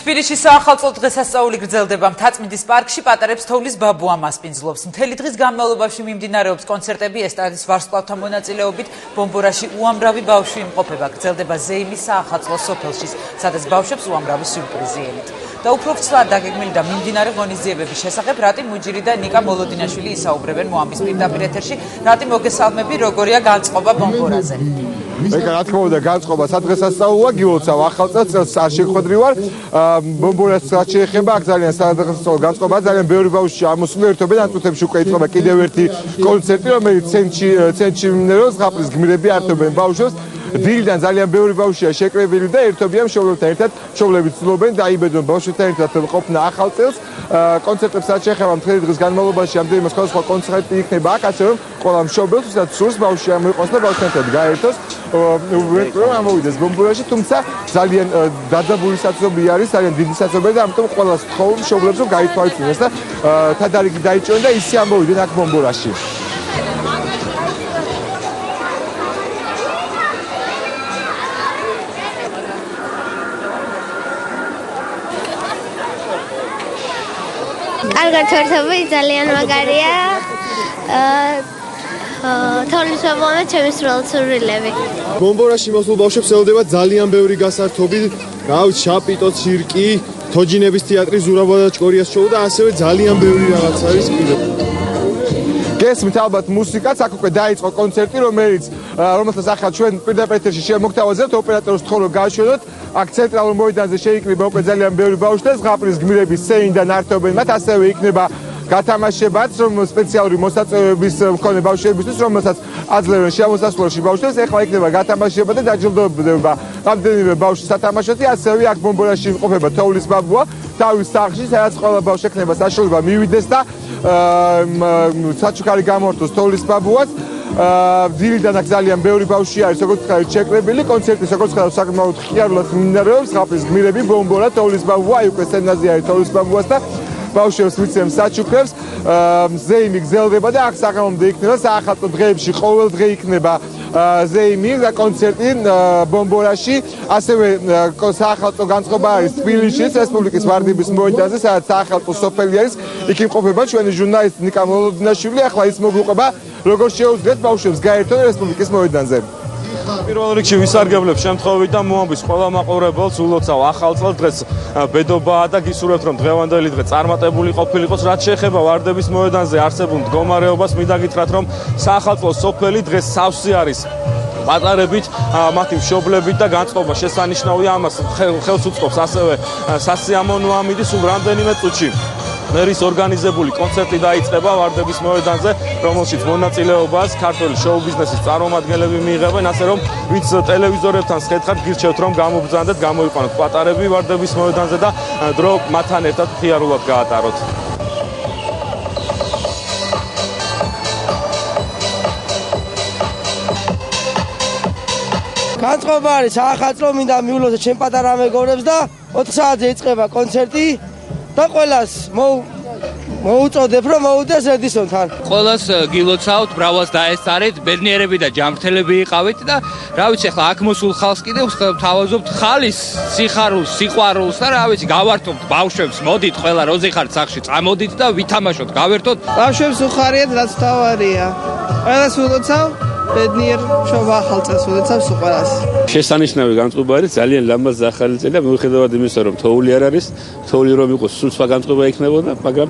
თბილისში საახალწლო დღესასწაული გრძელდება მთაწმინდის პარკში პატარებს თოვლის ბაბუა მასპინძლობს. მთელი დღის განმავლობაში მიმდინარეობს კონცერტები ესტრადის ვარსკვლავთა მონაწილეობით. ბომბორაში უამრავი ბავშვი იმყოფება. გრძელდება ზეიმის საახალწლო სოფელში, სადაც ბავშვებს უამრავი სიურპრიზი ელით. და უფრო ვრცლად დაგეგმილი და მიმდინარე ღონისძიებების შესახებ რატი მუჯირი და ნიკა მოლოდინაშვილი ისაუბრებენ მოამბის პირდაპირ ეთერში. რატი მოგესალმები, როგორია განწყობა ბომბორაზე? რა თქმა უნდა, განწყობა სადღესასწაულოა, გილოცავ ახალ წელს არ შეხვედრი ვარ. ბომბორას რაც შეეხება, აქ ძალიან სადღესასწაულო განწყობა, ძალიან ბევრი ბავშვი ამოსული ერთობენ, ამ წუთებში უკვე იწყება კიდევ ერთი კონცერტი, რომელიც ცენტრში მინეროს ზღაპრის გმირები ართობენ ბავშვებს. დილიდან ძალიან ბევრი ბავშვია შეკრებილი და ერთობიან მშობლებთან ერთად, მშობლები ცდილობენ დაიბედონ ბავშვებთან ერთად ყოფნა ახალ წელს. კონცერტებს რაც შეეხება მთელი დღის განმავლობაში ამდენი სხვადასხვა კონცერტი იქნება აქ, ასე რომ ყველა მშობელს ვისაც სურს ბავშვი ამოიყვანოს და ბავშვთან ერთად გაერთოს. რომ ამოვიდეს ბომბორაში, თუმცა ძალიან დაძაბული საცობი არის, ძალიან დიდი საცობია და ამიტომ ყველას ვთხოვ მშობლებს რომ გაითვალისწინოს და თადარიგი დაიჭერონ და ისე ამოვიდნენ აქ ბომბორაში. კარგად ვერთობი, ძალიან მაგარია. თოვლის ბაბუა ჩემი სრულწურულები. ბომბორაში მოსულ ბავშვებს ელოდება ძალიან ბევრი გასართობი, შაპიტო, ცირკი, თოჯინების თეატრი, ზურავა და ჭკორიას შოუ და ასევე ძალიან ბევრი რაღაც არის კიდევ. გესმით ალბათ მუსიკაც, აქ უკვე დაიწყო კონცერტი, რომელსაც ახლა ჩვენ პირდაპირ ეთერში შემოგთავაზებთ, ოპერატორს ვთხოვ რომ გააშვენოთ. აქ ცენტრალურ მოედანზე შეიკრიბა უკვე ძალიან ბევრი ბავშვი და ზღაპრის გმირები სცენიდან ართობენ მათ, ასევე იქნება გათამაშებაც, რომ სპეციალური მოსაწვევების მქონე ბავშვებისთვის, რომელსაც აძლევენ შემოსასვლელში ბავშვებს, ეხლა იქნება გათამაშება და დაჯილდოება რამდენიმე ბავშვი სათამაშოთი, ასევე აქ ბომბორაში იმყოფება თოვლის ბაბუა, თავის სახლში, სადაც ყველა ბავშვს ექნება საშუალება მივიდეს და საჩუქარი გამორთოს თოვლის ბაბუას. დილიდან აქ ძალიან ბევრი ბავშვი არის, როგორც ხარ შეკრებილი, კონცერტი როგორც ხარ საკმაოდ ხიარულად მიმდინარეობს, ზღაპრის გმირები, ბომბორა, თოვლის ბაბუა, აი უკვე სცენაზე არის თოვლის ბაბუას და ბავშვებს მიცემს საჩუქრებს. ზეიმი გრძელდება და აქ საღამომდე იქნება საახალწლო დღეებში, ყოველ დღე იქნება ზეიმი და კონცერტი ბომბორაში. ასევე საახალწლო განწყობა არის თბილისის რესპუბლიკის ვარდების მოედანზე, სადაც საახალწლო სოფელი არის. იქ იმყოფება ჩვენი ჟურნალისტი ნიკა მოლოდინაშვილი. ახლა ის მოგვიყვება, როგორ შეუძლიათ ბავშვებს გაერთონ რესპუბლიკის მოედანზე. პირველ რიგში ვისარგებლებ შემთხვევით და მოამბის ყველა მაყურებელს ულოცავ ახალწლ დღეს ბედობაა და გისურვებთ რომ დღევანდელი დღე წარმატებული ყოფილიყოს. რაც შეეხება ვარდების მოედანზე არსებულ მდგომარეობას, მინდა გითხრათ რომ საახალწლო სოფელი დღეს სავსე არის პატარებით, მათი მშობლებით და განწყობა შესანიშნავია. ამას ხელს უწყობს ასევე სასიამოვნო ამინდი. სულ რამდენიმე წუთში მერის ორგანიზებული კონცერტი დაიწყება ვარდების მოედანზე, რომელშიც მონაწილეობას ქართული შოუ-ბიზნესის წარმომადგენლები მიიღებენ, ასე რომ ვინც ტელევიზორებთან სხედხართ, გირჩევთ რომ გამოგბრძანდეთ, გამოიყვანოთ პატარები ვარდების მოედანზე და დრო მათთან ერთად ხიარულად გაატაროთ. განწყობა არის საახალწლო, მინდა მიულოცო ჩემ პატარა მეგობრებს და 4 საათზე იწყება კონცერტი. და ყველას მოუწოდებ რომ მოვიდეს ედისონთან. ყველას გილოცავთ, ბრავალს დაესწარეთ, ბედნიერები და ჯანმრთელები იყავით და რა ვიცი, ახლა აქ მოსულ ხალხს კიდევ თავაზობთ ხალის, სიხარულს, სიყვარულს და რა ვიცი, გავართობთ ბავშვებს, მოდით ყველა როზე ხართ სახლში, წამოდით და ვითამაშოთ, გავერთოთ. ბავშვებს უხარიათ, რაც თავარია. ყველას ულოცავ, ბედნიერ შობა ახალ წელს ულოცავს უყურას. შესანიშნავი განწყობა არის, ძალიან ლამაზი ახალი წელი და მიუხედავად იმისა, რომ თოვლი არ არის, თოვლი რომ იყოს, სულ სხვა განწყობა იქნებოდა, მაგრამ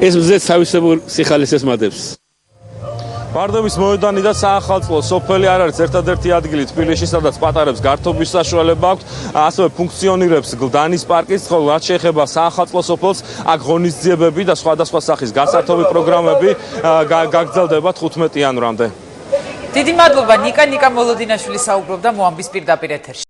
ეს მზეც თავისებურ სიხალის ესმადებს. ვარდების მოედანი და საახალწლო სოფელი არ არის ერთადერთი ადგილი თბილისში, სადაც პატარებს გართობის საშუალება აქვთ, ასევე ფუნქციონირებს გლდანის პარკიც, ხოლო რაც შეეხება საახალწლო სოფელს, აქ ღონისძიებები და სხვადასხვა სახის გასართობი პროგრამები გაგრძელდება 15 იანვრამდე. დიდი მადლობა ნიკა მოლოდინაშვილი საუბრობდა მოამბის პირდაპირ ეთერში.